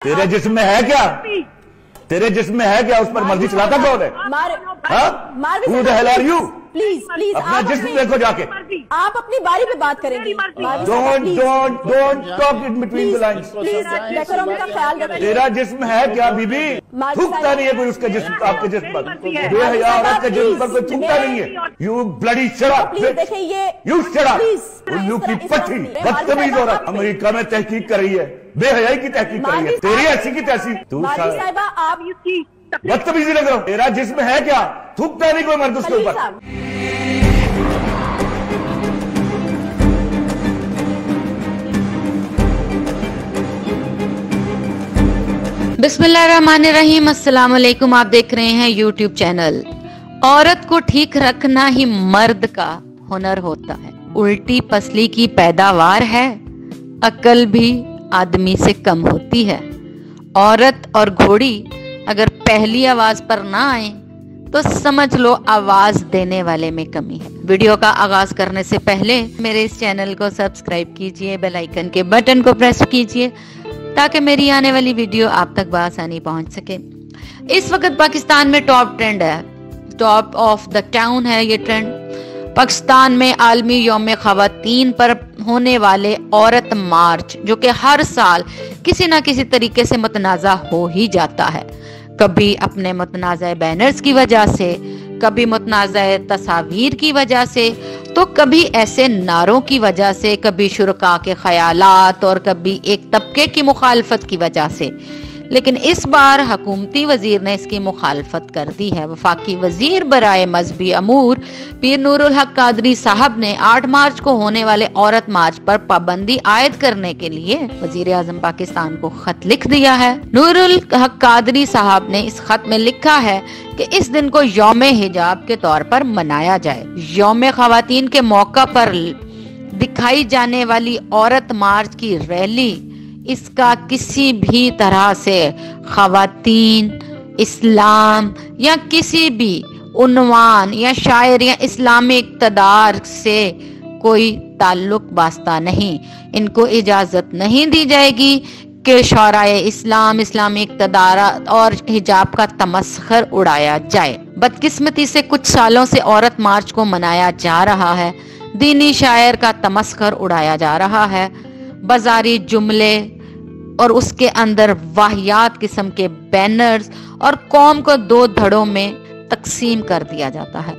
तेरे जिस्म में है क्या? तेरे जिस्म में है क्या? उस पर मर्जी चलाता कौन है? Who the hell are you? Please please अपना जिस्म देखो जाके। आप अपनी बारी पे बात करेंगे। Don't talk in between the lines. Please decorum का ख्याल रखें। तेरा जिस्म है क्या बीबी? थूकता नहीं है कोई उसका जिस्म, आपके जिस्म पर। बेहया औरत के जिस्म पर कोई थूकता नहीं है। You bloody shut up. Please देखिए ये You shut up. उल्लू की पट्टी, बदतमीज औरत अमेरिका में तहकीक कर रही है, बेहयाई की तहकीक कर रही है। तेरी ऐसी की तैसी। तू साहिबा आप बदतमीजी लग रहा हूँ। तेरा जिस्म है क्या? थूकता नहीं कोई मर्द उसके ऊपर। बिस्मिल्लाहिर्रहमानिर्रहीम, अस्सलाम वालेकुम। आप देख रहे हैं यूट्यूब चैनल। औरत को ठीक रखना ही मर्द का हुनर होता है। उल्टी पसली की पैदावार है, अकल भी आदमी से कम होती है। औरत और घोड़ी अगर पहली आवाज पर ना आए तो समझ लो आवाज देने वाले में कमी है। वीडियो का आगाज करने से पहले मेरे इस चैनल को सब्सक्राइब कीजिए, बेल आइकन के बटन को प्रेस कीजिए ताकि मेरी आने वाली वीडियो आप तक बआसानी पहुंच सके। इस वक्त पाकिस्तान में टॉप ट्रेंड है, टॉप ऑफ द टाउन है ये ट्रेंड। पाकिस्तान में आलमी यौम ख़वातीन पर होने वाले औरत मार्च, जो कि हर साल किसी ना किसी तरीके से मुतनाज़ा हो ही जाता है। कभी अपने मुतनाज़ा बैनर्स की वजह से, कभी मुतनाज़ा तस्वीर की वजह से, तो कभी ऐसे नारों की वजह से, कभी शुरका के ख्यालात और कभी एक तबके की मुखालफत की वजह से। लेकिन इस बार हुकूमती वजीर ने इसकी मुखालफत कर दी है। वफाकी वजीर बराए मजहबी अमूर पीर नूरुल हक कादरी साहब ने 8 मार्च को होने वाले औरत मार्च पर पाबंदी आयद करने के लिए वजीर आजम पाकिस्तान को खत लिख दिया है। नूरुल हक कादरी साहब ने इस खत में लिखा है कि इस दिन को यौम हिजाब के तौर पर मनाया जाए। यौम ख़वातीन के मौका पर दिखाई जाने वाली औरत मार्च की रैली इसका किसी भी तरह से ख़वातीन, इस्लाम या किसी भी उन्वान या शायर या इस्लामी इक़्तिदार से कोई ताल्लुक वास्ता नहीं। इनको इजाज़त नहीं दी जाएगी कि शौराए इस्लाम, इस्लामी इक़्तिदार और हिजाब का तमस्खर उड़ाया जाए। बदकिस्मती से कुछ सालों से औरत मार्च को मनाया जा रहा है, दीनी शायर का तमस्खर उड़ाया जा रहा है, बाजारी जुमले और उसके अंदर वाहियात किस्म के बैनर्स और कौम को 2 धड़ों में तकसीम कर दिया जाता है।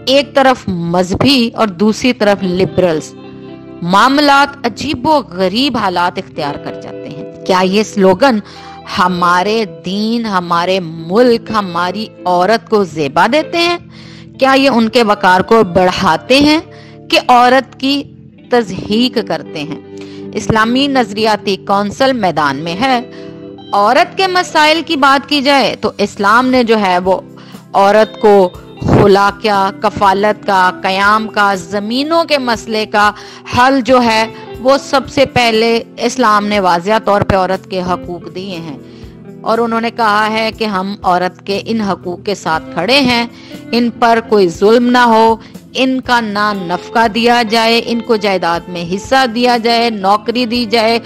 एक तरफ मजहबी और दूसरी तरफ लिबरल्स। मामलात अजीबो गरीब हालात इख्तियार कर जाते हैं। क्या ये स्लोगन हमारे दीन, हमारे मुल्क, हमारी औरत को ज़ेबा देते हैं? क्या ये उनके वकार को बढ़ाते हैं कि औरत की तज़हीक करते हैं? इस्लामी नजरियाती कौंसल मैदान में है। औरत के मसाइल की बात की जाए तो इस्लाम ने जो है वो औरत को खुला क्या, कफालत का, कयाम का, जमीनों के मसले का हल जो है वो सबसे पहले इस्लाम ने वाज़िया तौर पे औरत के हकूक दिए हैं और उन्होंने कहा है कि हम औरत के इन हकूक के साथ खड़े हैं। इन पर कोई जुल्म ना हो, इनका ना नफका दिया जाए, इनको जायदाद में हिस्सा दिया जाए, नौकरी दी जाए,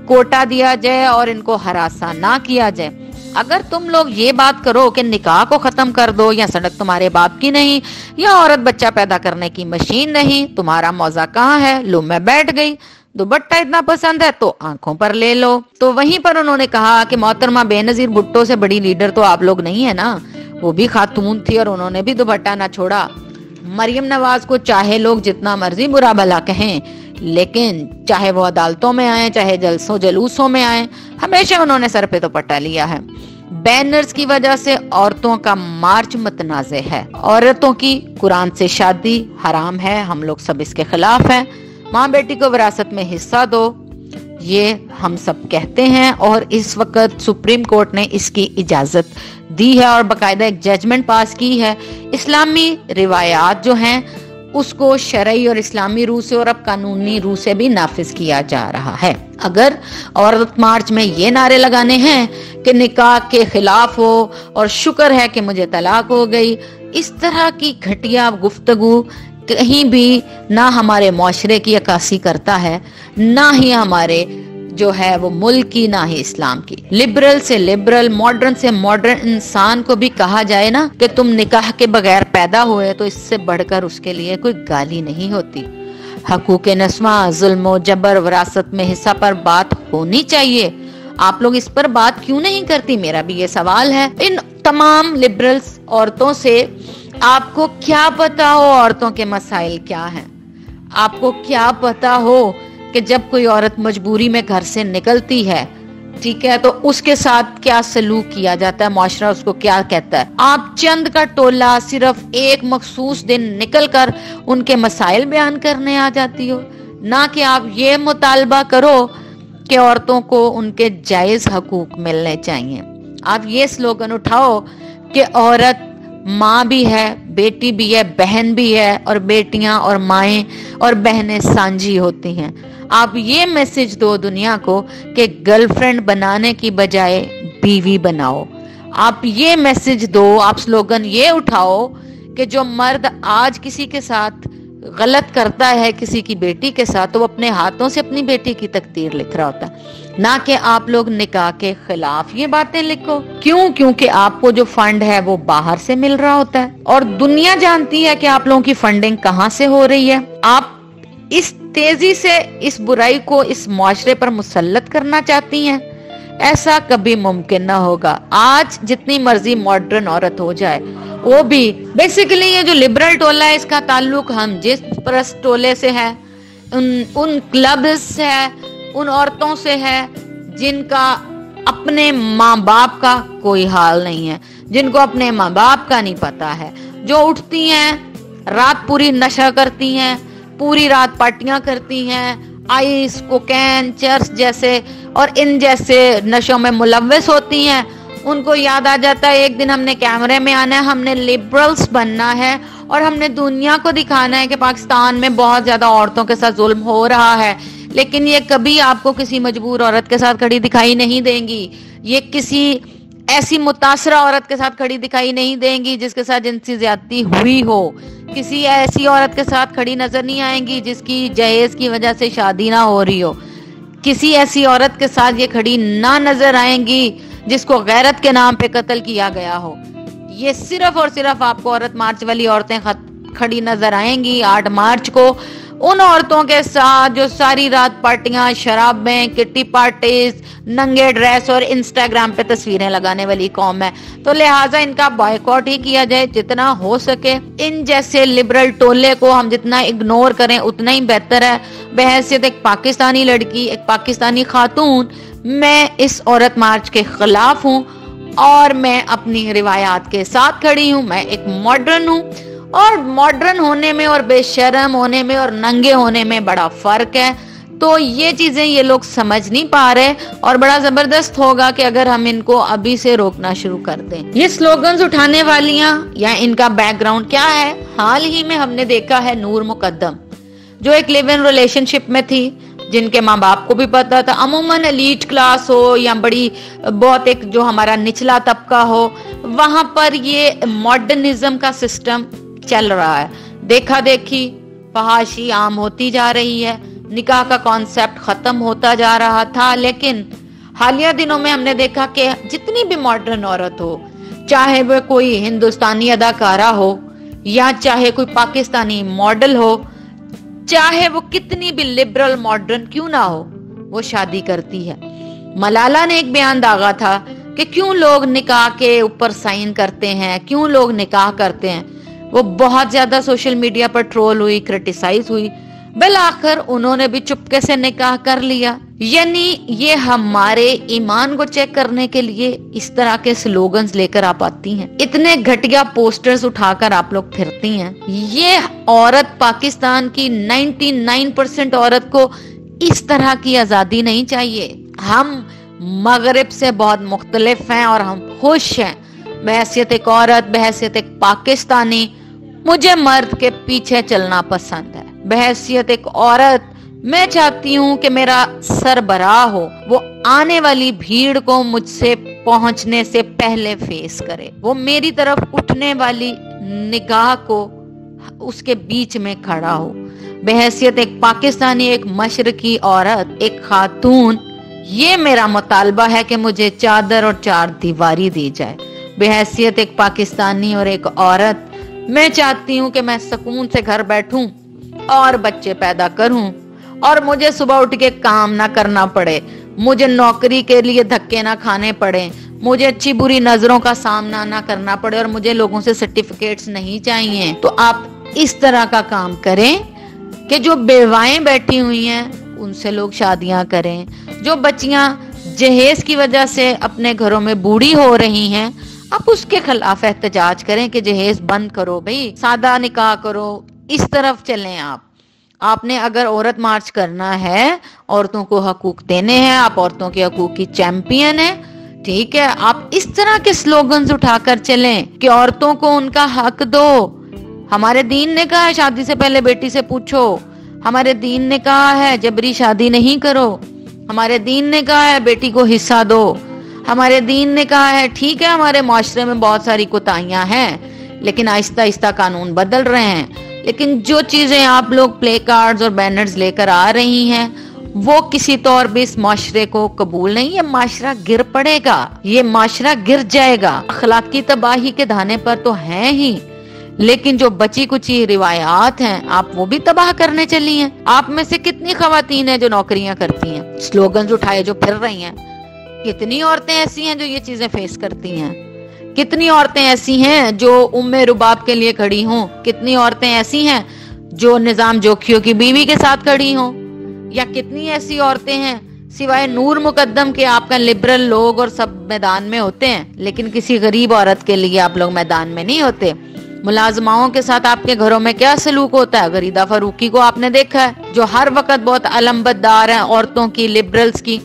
कोटा दिया जाए और इनको हरासा ना किया जाए। अगर तुम लोग ये बात करो कि निकाह को खत्म कर दो, या सड़क तुम्हारे बाप की नहीं, या औरत बच्चा पैदा करने की मशीन नहीं, तुम्हारा मौजा कहाँ है? लो मैं बैठ गई, दुपट्टा इतना पसंद है तो आंखों पर ले लो। तो वहीं पर उन्होंने कहा कि मोहतरमा बेनजीर भुट्टो से बड़ी लीडर तो आप लोग नहीं है ना, वो भी खातून थी और उन्होंने भी दुपट्टा ना छोड़ा। मरियम नवाज को चाहे लोग जितना मर्जी बुरा भला कहें, लेकिन चाहे वो अदालतों में आए, चाहे जलसों जलूसों में आए, हमेशा उन्होंने सर पे दुपट्टा लिया है। बैनर्स की वजह से औरतों का मार्च मतनाज़े है। औरतों की कुरान से शादी हराम है, हम लोग सब इसके खिलाफ हैं। माँ बेटी को विरासत में हिस्सा दो, ये हम सब कहते हैं और इस वक्त सुप्रीम कोर्ट ने इसकी इजाजत दी है और बाकायदा एक जजमेंट पास की है। इस्लामी रिवायात जो हैं उसको शरई और इस्लामी रूह से और अब कानूनी रूह से भी नाफिज किया जा रहा है। अगर औरत मार्च में ये नारे लगाने हैं कि निकाह के खिलाफ हो और शुक्र है कि मुझे तलाक हो गई, इस तरह की घटिया गुफ्तगू कहीं भी ना हमारे मुआशरे की अक्कासी करता है, ना ही हमारे जो है वो मुल्क की ना ही इस्लाम की। लिबरल से लिबरल, मॉडर्न से मॉडर्न इंसान को भी कहा जाए ना कि तुम निकाह के बगैर पैदा हुए, तो इससे बढ़कर उसके लिए कोई गाली नहीं होती। हकूक नस्वा, जुल्म जबर, विरासत में हिस्सा पर बात होनी चाहिए। आप लोग इस पर बात क्यों नहीं करती, मेरा भी ये सवाल है। इन तमाम लिबरल्स औरतों से आपको क्या पता हो औरतों के मसाइल क्या हैं? आपको क्या पता हो कि जब कोई औरत मजबूरी में घर से निकलती है, ठीक है, तो उसके साथ क्या सलूक किया जाता है, मुआशरा उसको क्या कहता है? आप चंद का टोला सिर्फ एक मखसूस दिन निकल कर उनके मसाइल बयान करने आ जाती हो, ना कि आप ये मुतालबा करो कि औरतों को उनके जायज हकूक मिलने चाहिए। आप ये स्लोगन उठाओ कि औरत माँ भी है, बेटी भी है, बहन भी है, और बेटियां और माएं और बहनें सांझी होती हैं। आप ये मैसेज दो दुनिया को कि गर्लफ्रेंड बनाने की बजाय बीवी बनाओ। आप ये मैसेज दो, आप स्लोगन ये उठाओ कि जो मर्द आज किसी के साथ गलत करता है, किसी की बेटी के साथ, तो वो अपने हाथों से अपनी बेटी की तकदीर लिख रहा होता है, ना कि आप लोग निकाह के खिलाफ ये बातें लिखो। क्यों? क्योंकि आपको जो फंड है वो बाहर से मिल रहा होता है और दुनिया जानती है कि आप लोगों की फंडिंग कहाँ से हो रही है। आप इस तेजी से इस बुराई को इस मुआशरे पर मुसल्लत करना चाहती हैं, ऐसा कभी मुमकिन ना होगा। आज जितनी मर्जी मॉडर्न औरत हो जाए, वो भी बेसिकली ये जो लिबरल टोला है, इसका ताल्लुक हम जिस परस्त टोले से है, उन क्लब्स से है, उन औरतों से है जिनका अपने माँ बाप का कोई हाल नहीं है, जिनको अपने माँ बाप का नहीं पता है, जो उठती हैं, रात पूरी नशा करती हैं, पूरी रात पार्टियां करती हैं, आइस, कोकेन, चर्च जैसे और इन जैसे नशों में मुलव्वस होती हैं। उनको याद आ जाता है एक दिन हमने कैमरे में आना है, हमने लिबरल्स बनना है और हमने दुनिया को दिखाना है कि पाकिस्तान में बहुत ज्यादा औरतों के साथ जुल्म हो रहा है। लेकिन ये कभी आपको किसी मजबूर औरत के साथ खड़ी दिखाई नहीं देंगी, ये किसी ऐसी मुतासरा औरत के साथ खड़ी दिखाई नहीं देंगी जिसके साथ जिनसी ज्यादती हुई हो, किसी ऐसी औरत के साथ खड़ी नजर नहीं आएंगी जिसकी जहेज की वजह से शादी ना हो रही हो, किसी ऐसी औरत के साथ ये खड़ी ना नजर आएंगी जिसको गैरत के नाम पे कत्ल किया गया हो। ये सिर्फ और सिर्फ आपको औरत मार्च वाली औरतें खड़ी नजर आएंगी 8 मार्च को, उन औरतों के साथ जो सारी रात पार्टियां, शराबें, किट्टी पार्टीज, नंगे ड्रेस और इंस्टाग्राम पे तस्वीरें लगाने वाली कौम है। तो लिहाजा इनका बॉयकॉट ही किया जाए जितना हो सके। इन जैसे लिबरल टोले को हम जितना इग्नोर करें उतना ही बेहतर है। बहैसियत एक पाकिस्तानी लड़की, एक पाकिस्तानी खातून, मैं इस औरत मार्च के खिलाफ हूँ और मैं अपनी रिवायात के साथ खड़ी हूँ। मैं एक मॉडर्न हूँ और मॉडर्न होने में और बेशर्म होने में और नंगे होने में बड़ा फर्क है। तो ये चीजें ये लोग समझ नहीं पा रहे और बड़ा जबरदस्त होगा कि अगर हम इनको अभी से रोकना शुरू कर दें। ये स्लोगन्स उठाने वालियां या इनका बैकग्राउंड क्या है? हाल ही में हमने देखा है नूर मुकद्दम, जो एक लिव इन रिलेशनशिप में थी, जिनके माँ बाप को भी पता था। अमूमन एलीट क्लास हो या बड़ी बहुत एक जो हमारा निचला तबका हो, वहां पर ये मॉडर्निज्म का सिस्टम चल रहा है। देखा देखी, फहाशी आम होती जा रही है, निकाह का कॉन्सेप्ट खत्म होता जा रहा था। लेकिन हालिया दिनों में हमने देखा कि जितनी भी मॉडर्न औरत हो, चाहे वह कोई हिंदुस्तानी अदाकारा हो या चाहे कोई पाकिस्तानी मॉडल हो, चाहे वो कितनी भी लिबरल मॉडर्न क्यों ना हो, वो शादी करती है। मलाला ने एक बयान दागा था कि क्यों लोग निकाह के ऊपर साइन करते हैं, क्यों लोग निकाह करते हैं। वो बहुत ज्यादा सोशल मीडिया पर ट्रोल हुई, क्रिटिसाइज हुई। बिल आखिर उन्होंने भी चुपके से निकाह कर लिया। यानी ये हमारे ईमान को चेक करने के लिए इस तरह के स्लोगन्स लेकर आप आती हैं, इतने घटिया पोस्टर्स उठाकर आप लोग फिरती हैं। ये औरत, पाकिस्तान की 99% औरत को इस तरह की आजादी नहीं चाहिए। हम मगरिब से बहुत मुख्तलिफ हैं और हम खुश हैं। बहैसियत एक औरत, बहैसियत एक पाकिस्तानी, मुझे मर्द के पीछे चलना पसंद है। बहैसियत एक औरत, मैं चाहती हूँ कि मेरा सरबराह हो, वो आने वाली भीड़ को मुझसे पहुंचने से पहले फेस करे, वो मेरी तरफ उठने वाली निगाह को उसके बीच में खड़ा हो। बहैसियत एक पाकिस्तानी, एक मशरकी औरत, एक खातून, ये मेरा मुतालबा है कि मुझे चादर और चार दीवारी दी जाए। बेहैसियत एक पाकिस्तानी और एक औरत मैं चाहती हूँ कि मैं सुकून से घर बैठूं और बच्चे पैदा करूं और मुझे सुबह उठ के काम ना करना पड़े, मुझे नौकरी के लिए धक्के ना खाने पड़े, मुझे अच्छी बुरी नजरों का सामना ना करना पड़े और मुझे लोगों से सर्टिफिकेट्स नहीं चाहिए। तो आप इस तरह का काम करें कि जो बेवाएं बैठी हुई हैं उनसे लोग शादियां करें, जो बच्चियां जहेज की वजह से अपने घरों में बूढ़ी हो रही हैं आप उसके खिलाफ एहतजाज करें कि जहेज बंद करो भाई, सादा निकाह करो, इस तरफ चलें। आपने अगर औरत मार्च करना है, औरतों को हकूक देने हैं, आप औरतों के हकूक की चैंपियन हैं, ठीक है, आप इस तरह के स्लोगन्स उठाकर चलें कि औरतों को उनका हक दो। हमारे दीन ने कहा है शादी से पहले बेटी से पूछो, हमारे दीन ने कहा है जबरी शादी नहीं करो, हमारे दीन ने कहा है बेटी को हिस्सा दो, हमारे दीन ने कहा है ठीक है हमारे माशरे में बहुत सारी कोताहियां हैं लेकिन आहिस्ता आहिस्ता कानून बदल रहे हैं, लेकिन जो चीजें आप लोग प्ले कार्ड्स और बैनर्स लेकर आ रही हैं वो किसी तौर भी इस माशरे को कबूल नहीं। ये माशरा गिर पड़ेगा, ये माशरा गिर जाएगा। अखलाकी तबाही के धाने पर तो है ही, लेकिन जो बची कुची रिवायात हैं आप वो भी तबाह करने चली हैं। आप में से कितनी खवातीन हैं जो नौकरियां करती हैं, स्लोगन्स उठाए जो फिर रही हैं? कितनी औरतें ऐसी हैं जो ये चीजें फेस करती हैं? कितनी औरतें ऐसी हैं जो उम्मे रुबाब के लिए खड़ी हों? कितनी औरतें ऐसी हैं जो निजाम जोखियों की बीवी के साथ खड़ी हों? या कितनी ऐसी औरतें हैं सिवाय नूर मुकद्दम के आपका लिबरल लोग और सब मैदान में होते हैं, लेकिन किसी गरीब औरत के लिए आप लोग मैदान में नहीं होते। मुलाजमाओं के साथ आपके घरों में क्या सलूक होता है? गरीदा फरूकी को आपने देखा है जो हर वक्त बहुत अलमबदार है औरतों की, लिबरल्स की।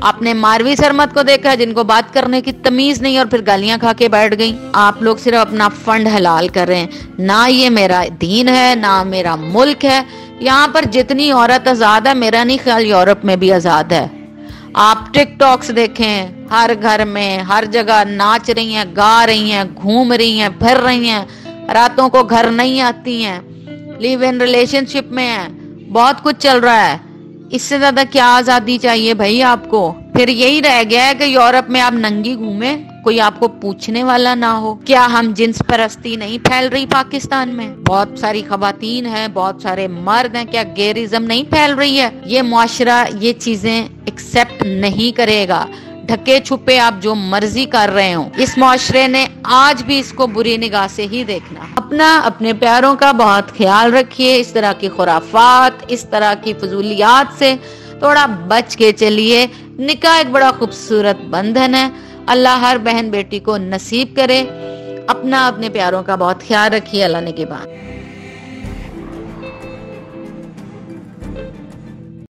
आपने मारवी सरमत को देखा है जिनको बात करने की तमीज नहीं और फिर गालियां खा के बैठ गई। आप लोग सिर्फ अपना फंड हलाल कर रहे हैं। ना ये मेरा दीन है ना मेरा मुल्क है। यहाँ पर जितनी औरत आजाद है मेरा नहीं ख्याल यूरोप में भी आजाद है। आप टिकटॉक्स देखें, हर घर में हर जगह नाच रही हैं, गा रही हैं, घूम रही हैं, फिर रही हैं, रातों को घर नहीं आती हैं, लिव इन रिलेशनशिप में है, बहुत कुछ चल रहा है। इससे ज्यादा क्या आजादी चाहिए भाई आपको? फिर यही रह गया है कि यूरोप में आप नंगी घूमे, कोई आपको पूछने वाला ना हो। क्या हम जिन्स परस्ती नहीं फैल रही पाकिस्तान में? बहुत सारी खवातीन है, बहुत सारे मर्द हैं, क्या गेरिज्म नहीं फैल रही है? ये मुआशरा ये चीजें एक्सेप्ट नहीं करेगा। ढके छुपे आप जो मर्जी कर रहे हो, इस मुआशरे ने आज भी इसको बुरी निगाह से ही देखना। अपने प्यारों का बहुत ख्याल रखिए। इस तरह की खुराफात, इस तरह की फजूलियात से थोड़ा बच के चलिए। निकाह एक बड़ा खूबसूरत बंधन है, अल्लाह हर बहन बेटी को नसीब करे। अपने प्यारों का बहुत ख्याल रखिए। अल्लाह ने के बाद